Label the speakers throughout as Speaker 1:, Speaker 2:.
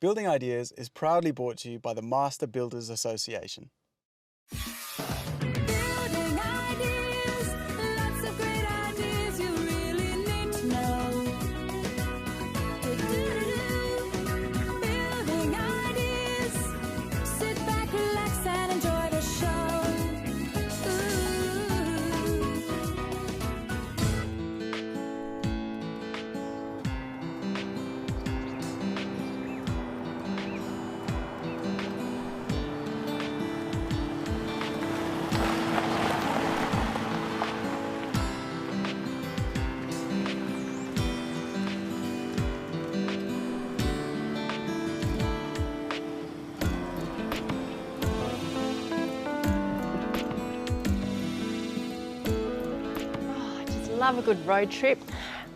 Speaker 1: Building Ideas is proudly brought to you by the Master Builders Association.
Speaker 2: Building ideas, lots of great ideas you really need to know. Building ideas, sit back, relax and enjoy the show.
Speaker 3: Love a good road trip,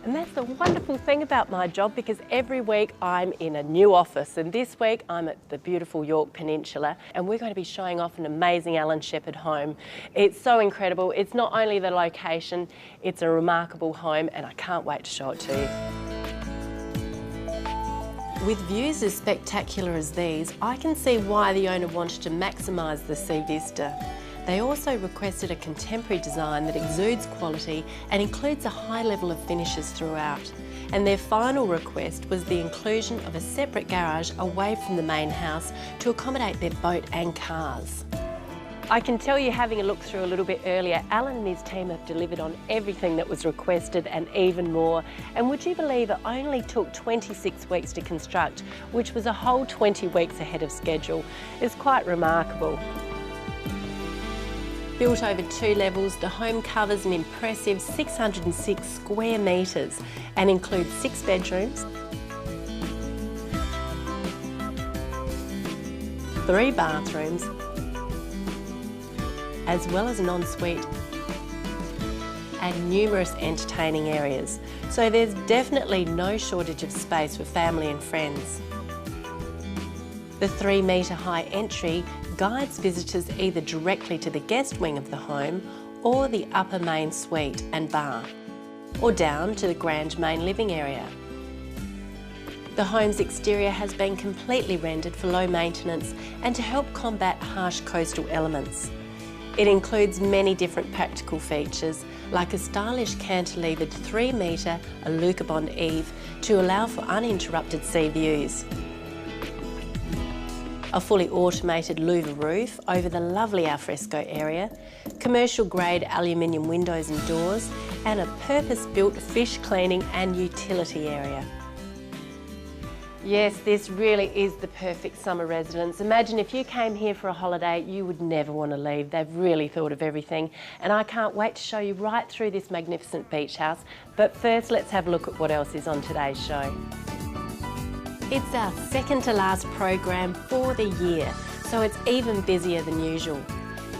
Speaker 3: and that's the wonderful thing about my job, because every week I'm in a new office, and this week I'm at the beautiful Yorke Peninsula, and we're going to be showing off an amazing Alan Shepherd home. It's so incredible. It's not only the location, it's a remarkable home, and I can't wait to show it to you. With views as spectacular as these, I can see why the owner wanted to maximise the sea vista. They also requested a contemporary design that exudes quality and includes a high level of finishes throughout. And their final request was the inclusion of a separate garage away from the main house to accommodate their boat and cars. I can tell you, having a look through a little bit earlier, Alan and his team have delivered on everything that was requested and even more. And would you believe it only took 26 weeks to construct, which was a whole 20 weeks ahead of schedule. It's quite remarkable. Built over 2 levels, the home covers an impressive 606 square metres and includes 6 bedrooms, 3 bathrooms, as well as an ensuite and numerous entertaining areas. So there's definitely no shortage of space for family and friends. The 3-metre high entry guides visitors either directly to the guest wing of the home or the upper main suite and bar, or down to the grand main living area. The home's exterior has been completely rendered for low maintenance and to help combat harsh coastal elements. It includes many different practical features, like a stylish cantilevered 3-metre Alucobond eave to allow for uninterrupted sea views, a fully automated louver roof over the lovely alfresco area, commercial grade aluminium windows and doors, and a purpose-built fish cleaning and utility area. Yes, this really is the perfect summer residence. Imagine if you came here for a holiday, you would never want to leave. They've really thought of everything. And I can't wait to show you right through this magnificent beach house. But first, let's have a look at what else is on today's show. It's our second to last program for the year, so it's even busier than usual.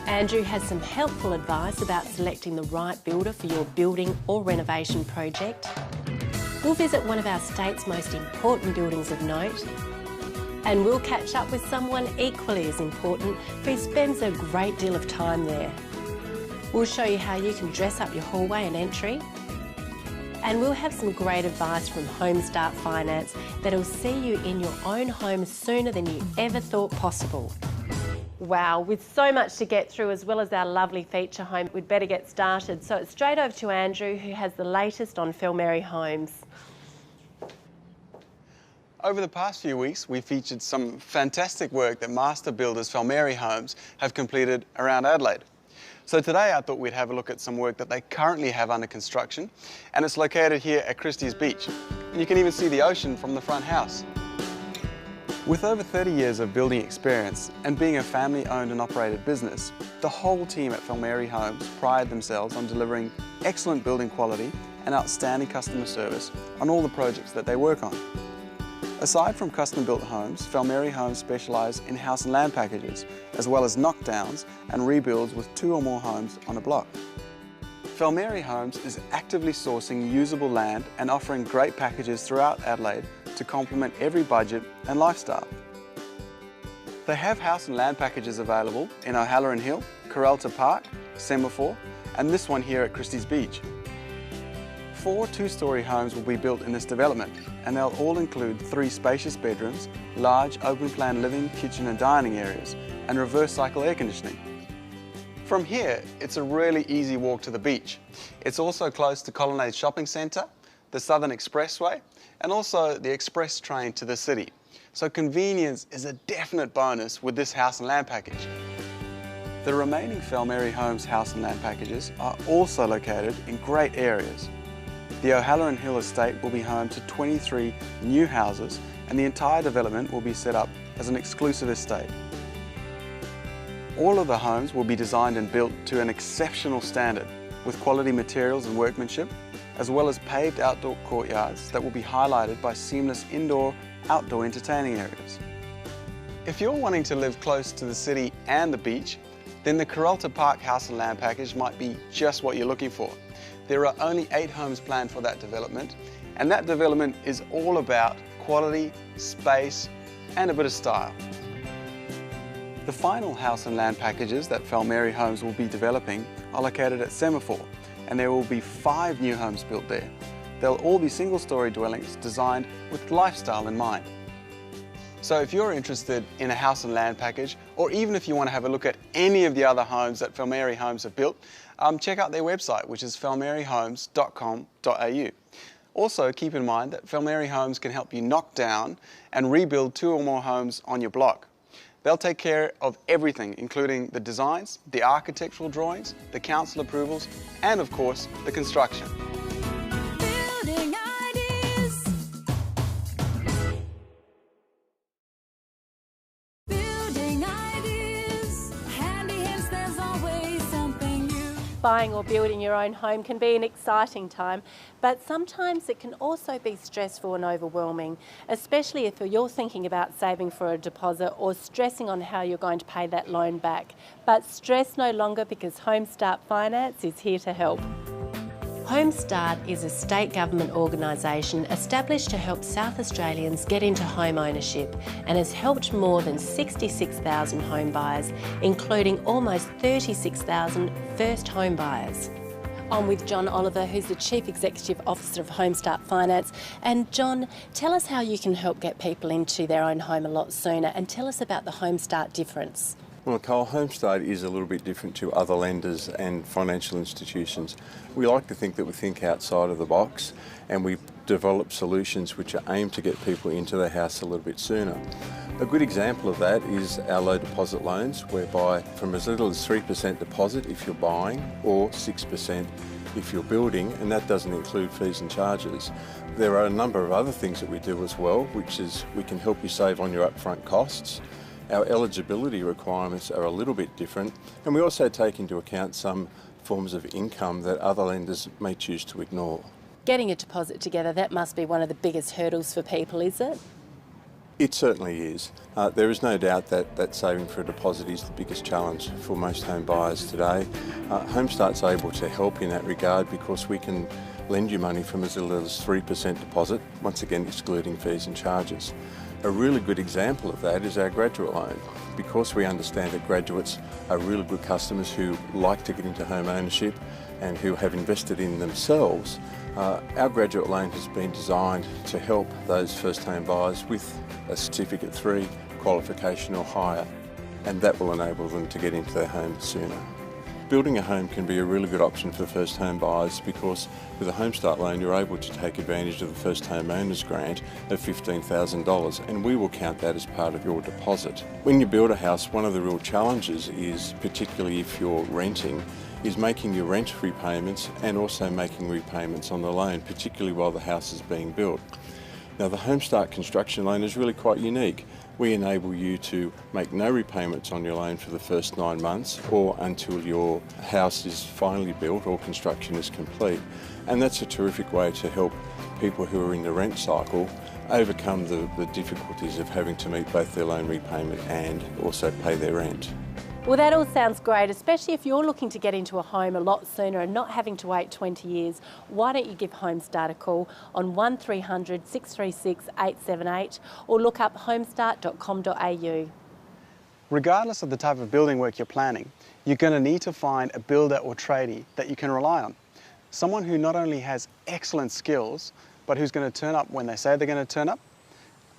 Speaker 3: Andrew has some helpful advice about selecting the right builder for your building or renovation project. We'll visit one of our state's most important buildings of note, and we'll catch up with someone equally as important who spends a great deal of time there. We'll show you how you can dress up your hallway and entry, and we'll have some great advice from Homestart Finance that'll see you in your own home sooner than you ever thought possible. Wow, with so much to get through as well as our lovely feature home, we'd better get started. So it's straight over to Andrew, who has the latest on Felmerry Homes.
Speaker 1: Over the past few weeks, we featured some fantastic work that Master Builders Felmerry Homes have completed around Adelaide. So today I thought we'd have a look at some work that they currently have under construction, and it's located here at Christie's Beach. And you can even see the ocean from the front house. With over 30 years of building experience and being a family-owned and operated business, the whole team at Felmerry Homes pride themselves on delivering excellent building quality and outstanding customer service on all the projects that they work on. Aside from custom-built homes, Felmerry Homes specialise in house and land packages, as well as knockdowns and rebuilds with 2 or more homes on a block. Felmerry Homes is actively sourcing usable land and offering great packages throughout Adelaide to complement every budget and lifestyle. They have house and land packages available in O'Halloran Hill, Coralta Park, Semaphore, and this one here at Christie's Beach. 4 two-storey homes will be built in this development, and they'll all include 3 spacious bedrooms, large open-plan living, kitchen and dining areas, and reverse cycle air conditioning. From here, it's a really easy walk to the beach. It's also close to Colonnade Shopping Centre, the Southern Expressway, and also the express train to the city. So convenience is a definite bonus with this house and land package. The remaining Falmeri Homes house and land packages are also located in great areas. The O'Halloran Hill estate will be home to 23 new houses, and the entire development will be set up as an exclusive estate. All of the homes will be designed and built to an exceptional standard, with quality materials and workmanship, as well as paved outdoor courtyards that will be highlighted by seamless indoor-outdoor entertaining areas. If you're wanting to live close to the city and the beach, then the Kurralta Park house and land package might be just what you're looking for. There are only 8 homes planned for that development, and that development is all about quality, space, and a bit of style. The final house and land packages that Falmeri Homes will be developing are located at Semaphore, and there will be 5 new homes built there. They'll all be single-storey dwellings designed with lifestyle in mind. So if you're interested in a house and land package, or even if you want to have a look at any of the other homes that Falmeri Homes have built, check out their website, which is falmerihomes.com.au. Also, keep in mind that Falmeri Homes can help you knock down and rebuild 2 or more homes on your block. They'll take care of everything, including the designs, the architectural drawings, the council approvals, and of course, the construction.
Speaker 2: Building ideas. Building ideas. Handy hints, there's always something new.
Speaker 3: Buying or building your own home can be an exciting time, but sometimes it can also be stressful and overwhelming, especially if you're thinking about saving for a deposit or stressing on how you're going to pay that loan back. But stress no longer, because Homestart Finance is here to help. Homestart is a state government organisation established to help South Australians get into home ownership, and has helped more than 66,000 home buyers, including almost 36,000 first home buyers. I'm with John Oliver, who's the Chief Executive Officer of Homestart Finance. And John, tell us how you can help get people into their own home a lot sooner, and tell us about the Homestart difference.
Speaker 4: Well, Nicole, Homestart is a little bit different to other lenders and financial institutions. We like to think that we think outside of the box, and we develop solutions which are aimed to get people into their house a little bit sooner. A good example of that is our low deposit loans, whereby from as little as 3% deposit if you're buying, or 6% if you're building, and that doesn't include fees and charges. There are a number of other things that we do as well, which is we can help you save on your upfront costs. Our eligibility requirements are a little bit different, and we also take into account some forms of income that other lenders may choose to ignore.
Speaker 3: Getting a deposit together, that must be one of the biggest hurdles for people, is it?
Speaker 4: It certainly is. There is no doubt that saving for a deposit is the biggest challenge for most home buyers today. Homestart's able to help in that regard, because we can lend you money from as little as 3% deposit, once again excluding fees and charges. A really good example of that is our graduate loan. Because we understand that graduates are really good customers who like to get into home ownership and who have invested in themselves, our graduate loan has been designed to help those first home buyers with a Certificate 3 qualification or higher, and that will enable them to get into their home sooner. Building a home can be a really good option for first home buyers, because with a Homestart loan you're able to take advantage of the First Home Owners Grant of $15,000, and we will count that as part of your deposit. When you build a house, one of the real challenges is, particularly if you're renting, is making your rent repayments and also making repayments on the loan, particularly while the house is being built. Now, the Homestart construction loan is really quite unique. We enable you to make no repayments on your loan for the first 9 months, or until your house is finally built or construction is complete. And that's a terrific way to help people who are in the rent cycle overcome the difficulties of having to meet both their loan repayment and also pay their rent.
Speaker 3: Well, that all sounds great, especially if you're looking to get into a home a lot sooner and not having to wait 20 years. Why don't you give Homestart a call on 1300 636 878 or look up homestart.com.au.
Speaker 1: Regardless of the type of building work you're planning, you're going to need to find a builder or tradie that you can rely on. Someone who not only has excellent skills, but who's going to turn up when they say they're going to turn up,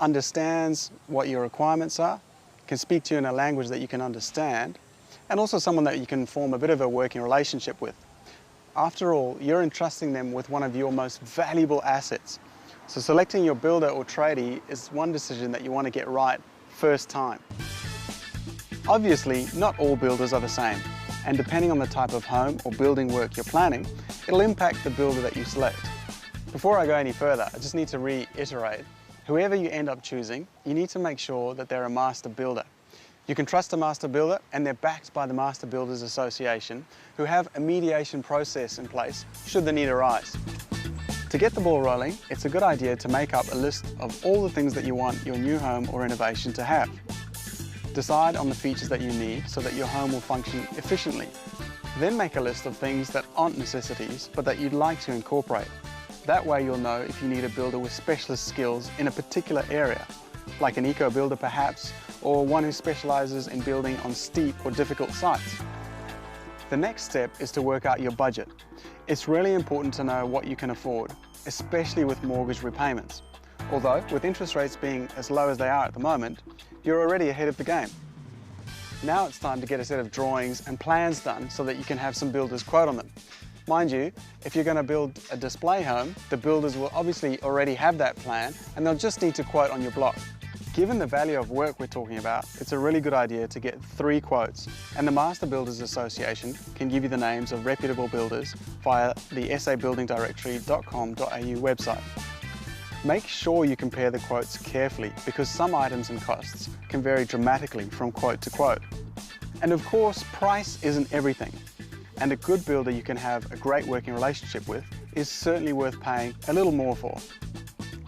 Speaker 1: understands what your requirements are, can speak to you in a language that you can understand, and also someone that you can form a bit of a working relationship with. After all, you're entrusting them with one of your most valuable assets. So selecting your builder or tradie is one decision that you want to get right first time. Obviously, not all builders are the same, and depending on the type of home or building work you're planning, it'll impact the builder that you select. Before I go any further, I just need to reiterate, whoever you end up choosing, you need to make sure that they're a master builder. You can trust a master builder and they're backed by the Master Builders Association, who have a mediation process in place should the need arise. To get the ball rolling, it's a good idea to make up a list of all the things that you want your new home or renovation to have. Decide on the features that you need so that your home will function efficiently. Then make a list of things that aren't necessities but that you'd like to incorporate. That way you'll know if you need a builder with specialist skills in a particular area, like an eco builder perhaps, or one who specialises in building on steep or difficult sites. The next step is to work out your budget. It's really important to know what you can afford, especially with mortgage repayments. Although, with interest rates being as low as they are at the moment, you're already ahead of the game. Now it's time to get a set of drawings and plans done so that you can have some builders quote on them. Mind you, if you're going to build a display home, the builders will obviously already have that plan and they'll just need to quote on your block. Given the value of work we're talking about, it's a really good idea to get 3 quotes, and the Master Builders Association can give you the names of reputable builders via the sabuildingdirectory.com.au website. Make sure you compare the quotes carefully because some items and costs can vary dramatically from quote to quote. And of course, price isn't everything. And a good builder you can have a great working relationship with is certainly worth paying a little more for.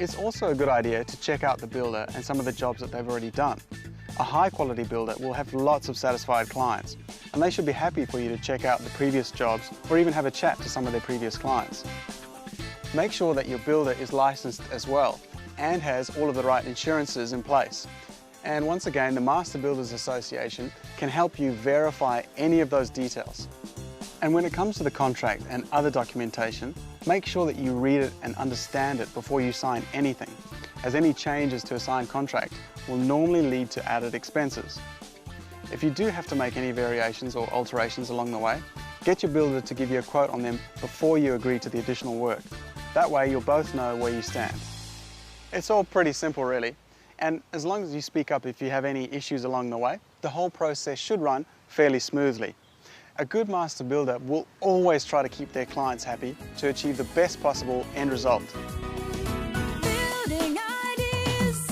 Speaker 1: It's also a good idea to check out the builder and some of the jobs that they've already done. A high quality builder will have lots of satisfied clients, and they should be happy for you to check out the previous jobs or even have a chat to some of their previous clients. Make sure that your builder is licensed as well and has all of the right insurances in place. And once again, the Master Builders Association can help you verify any of those details. And when it comes to the contract and other documentation, make sure that you read it and understand it before you sign anything, as any changes to a signed contract will normally lead to added expenses. If you do have to make any variations or alterations along the way, get your builder to give you a quote on them before you agree to the additional work. That way you'll both know where you stand. It's all pretty simple really, and as long as you speak up if you have any issues along the way, the whole process should run fairly smoothly. A good master builder will always try to keep their clients happy to achieve the best possible end result.
Speaker 2: Building ideas.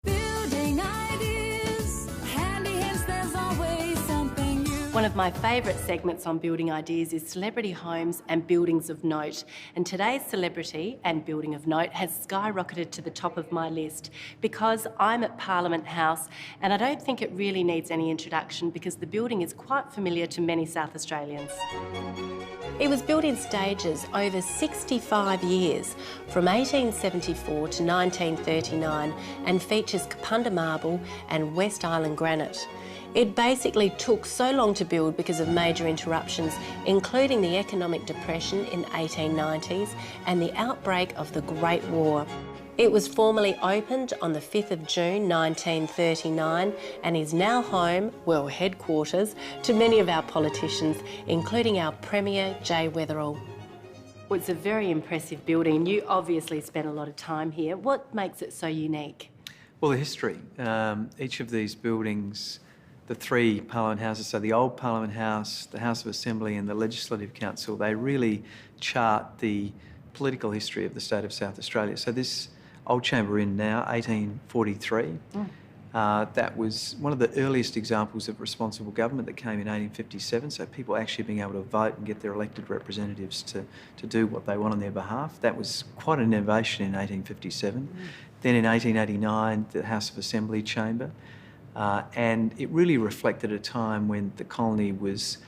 Speaker 2: Building ideas. Handy hints, there's always something new.
Speaker 3: One of my favourite segments on Building Ideas is celebrity homes and buildings of note. And today's celebrity and building of note has skyrocketed to the top of my list because I'm at Parliament House, and I don't think it really needs any introduction because the building is quite familiar to many South Australians. It was built in stages over 65 years, from 1874 to 1939, and features Kapunda marble and West Island granite. It basically took so long to build because of major interruptions, including the economic depression in the 1890s and the outbreak of the Great War. It was formally opened on the 5th of June 1939 and is now home, well, headquarters, to many of our politicians, including our Premier, Jay Weatherill. Well, it's a very impressive building. You obviously spent a lot of time here. What makes it so unique?
Speaker 5: Well, the history. Each of these buildings, the 3 Parliament Houses, so the old Parliament House, the House of Assembly and the Legislative Council, they really chart the political history of the state of South Australia. So this old chamber we're in now, 1843, that was one of the earliest examples of responsible government that came in 1857, so people actually being able to vote and get their elected representatives to do what they want on their behalf. That was quite an innovation in 1857. Then in 1889, the House of Assembly chamber, and it really reflected a time when the colony was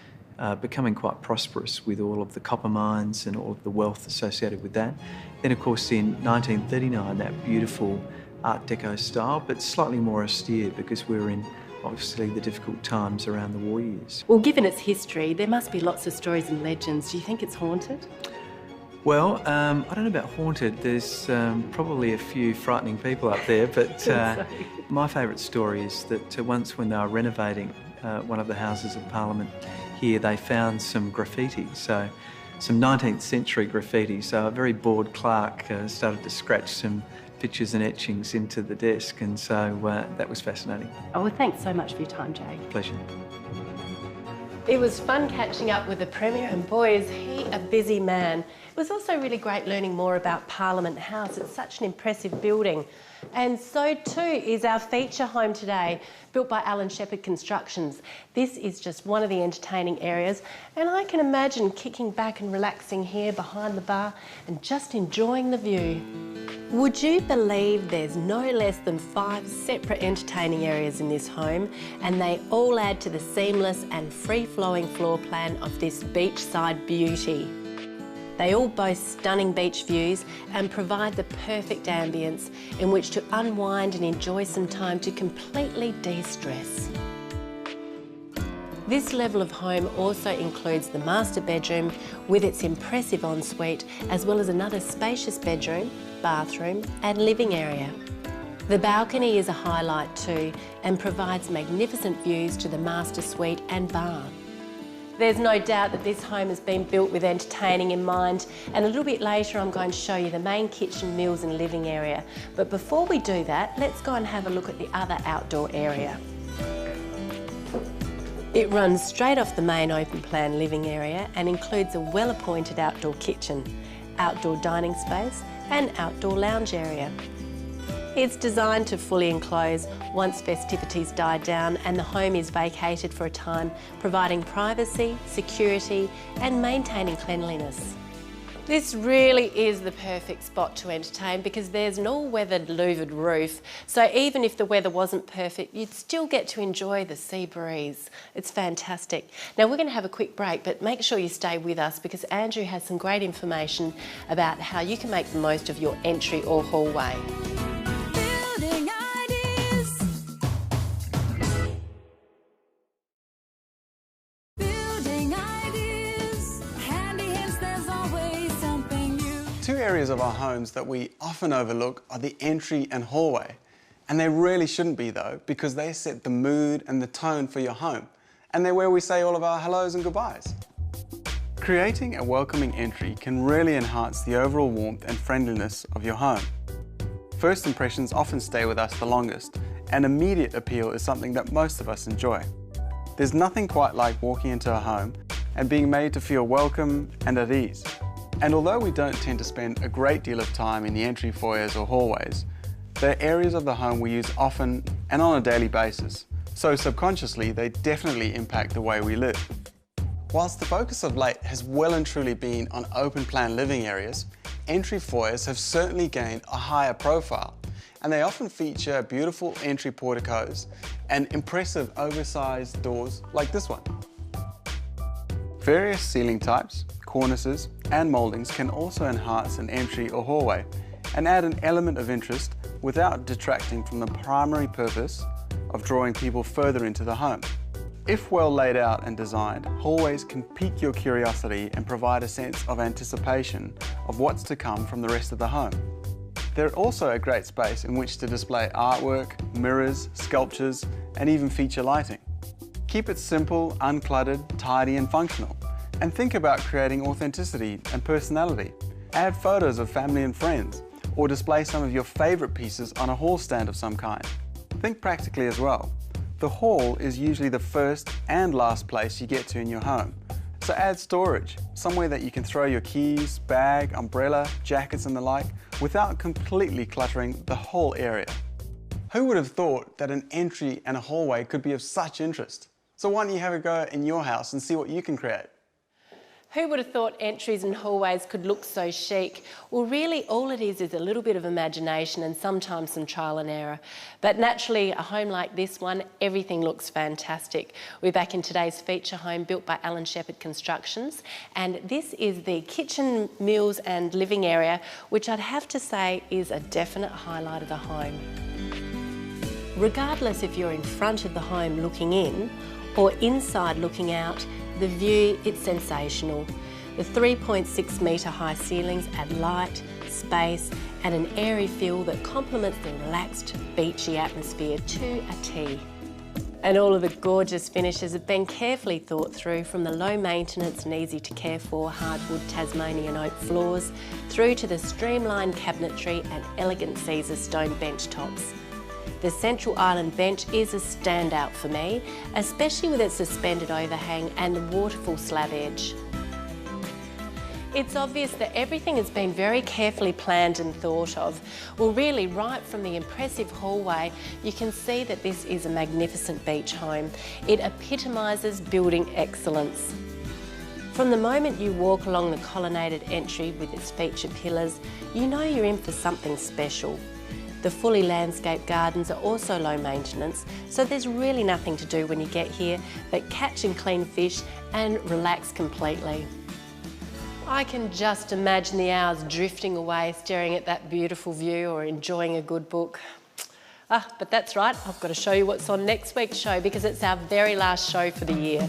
Speaker 5: becoming quite prosperous with all of the copper mines and all of the wealth associated with that. Then, of course, in 1939, that beautiful Art Deco style, but slightly more austere because we were in obviously the difficult times around the war years.
Speaker 3: Well, given its history, there must be lots of stories and legends. Do you think it's haunted?
Speaker 5: Well, I don't know about haunted. There's probably a few frightening people up there, but my favourite story is that once when they were renovating one of the Houses of Parliament here, they found some graffiti, so some 19th century graffiti. So a very bored clerk started to scratch some pictures and etchings into the desk, and so that was fascinating.
Speaker 3: Oh, well, thanks so much for your time, Jay.
Speaker 5: Pleasure.
Speaker 3: It was fun catching up with the Premier, and boy, is he a busy man. It was also really great learning more about Parliament House. It's such an impressive building. And so too is our feature home today, built by Alan Shepherd Constructions. This is just one of the entertaining areas, and I can imagine kicking back and relaxing here behind the bar and just enjoying the view. Would you believe there's no less than 5 separate entertaining areas in this home, and they all add to the seamless and free-flowing floor plan of this beachside beauty. They all boast stunning beach views and provide the perfect ambience in which to unwind and enjoy some time to completely de-stress. This level of home also includes the master bedroom with its impressive ensuite, as well as another spacious bedroom, bathroom and living area. The balcony is a highlight too and provides magnificent views to the master suite and bar. There's no doubt that this home has been built with entertaining in mind, and a little bit later I'm going to show you the main kitchen, meals and living area. But before we do that, let's go and have a look at the other outdoor area. It runs straight off the main open plan living area and includes a well-appointed outdoor kitchen, outdoor dining space and outdoor lounge area. It's designed to fully enclose once festivities die down and the home is vacated for a time, providing privacy, security and maintaining cleanliness. This really is the perfect spot to entertain because there's an all-weathered louvered roof, so even if the weather wasn't perfect, you'd still get to enjoy the sea breeze. It's fantastic. Now we're going to have a quick break, but make sure you stay with us because Andrew has some great information about how you can make the most of your entry or hallway.
Speaker 2: Building ideas. Building ideas. Handy hints, there's always something new.
Speaker 1: Two areas of our homes that we often overlook are the entry and hallway. And they really shouldn't be though, because they set the mood and the tone for your home. And they're where we say all of our hellos and goodbyes. Creating a welcoming entry can really enhance the overall warmth and friendliness of your home. First impressions often stay with us the longest, and immediate appeal is something that most of us enjoy. There's nothing quite like walking into a home and being made to feel welcome and at ease. And although we don't tend to spend a great deal of time in the entry foyers or hallways, they're areas of the home we use often and on a daily basis, so subconsciously they definitely impact the way we live. Whilst the focus of late has well and truly been on open plan living areas, entry foyers have certainly gained a higher profile, and they often feature beautiful entry porticos and impressive oversized doors like this one. Various ceiling types, cornices and mouldings can also enhance an entry or hallway and add an element of interest without detracting from the primary purpose of drawing people further into the home. If well laid out and designed, hallways can pique your curiosity and provide a sense of anticipation of what's to come from the rest of the home. They're also a great space in which to display artwork, mirrors, sculptures, and even feature lighting. Keep it simple, uncluttered, tidy and functional. And think about creating authenticity and personality. Add photos of family and friends, or display some of your favourite pieces on a hall stand of some kind. Think practically as well. The hall is usually the first and last place you get to in your home. So add storage, somewhere that you can throw your keys, bag, umbrella, jackets and the like, without completely cluttering the whole area. Who would have thought that an entry and a hallway could be of such interest? So why don't you have a go in your house and see what you can create?
Speaker 3: Who would have thought entries and hallways could look so chic? Well, really, all it is a little bit of imagination and sometimes some trial and error. But naturally, a home like this one, everything looks fantastic. We're back in today's feature home built by Alan Shepherd Constructions, and this is the kitchen, meals and living area, which I'd have to say is a definite highlight of the home. Regardless if you're in front of the home looking in or inside looking out, the view is sensational. The 3.6 metre high ceilings add light, space and an airy feel that complements the relaxed, beachy atmosphere to a T. And all of the gorgeous finishes have been carefully thought through, from the low maintenance and easy to care for hardwood Tasmanian oak floors through to the streamlined cabinetry and elegant Caesar stone bench tops. The central island bench is a standout for me, especially with its suspended overhang and the waterfall slab edge. It's obvious that everything has been very carefully planned and thought of. Well, really, right from the impressive hallway, you can see that this is a magnificent beach home. It epitomises building excellence. From the moment you walk along the colonnaded entry with its feature pillars, you know you're in for something special. The fully landscaped gardens are also low maintenance, so there's really nothing to do when you get here but catch and clean fish and relax completely. I can just imagine the hours drifting away staring at that beautiful view or enjoying a good book. But that's right, I've got to show you what's on next week's show because it's our very last show for the year.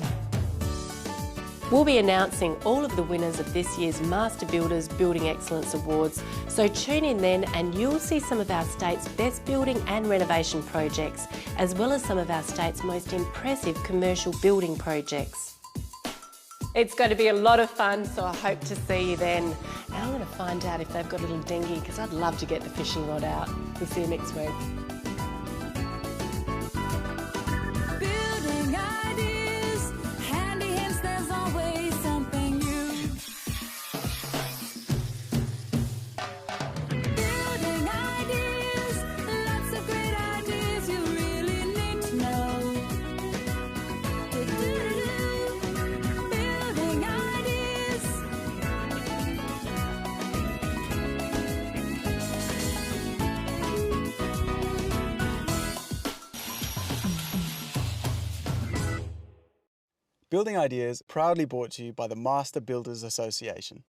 Speaker 3: We'll be announcing all of the winners of this year's Master Builders Building Excellence Awards, so tune in then and you'll see some of our state's best building and renovation projects, as well as some of our state's most impressive commercial building projects. It's going to be a lot of fun, so I hope to see you then. And I'm going to find out if they've got a little dinghy because I'd love to get the fishing rod out. We'll see you next week.
Speaker 2: Building ideas, handy hints, there's always something new. Building ideas, lots of great ideas you really need to know. Building ideas.
Speaker 1: Building Ideas proudly brought to you by the Master Builders Association.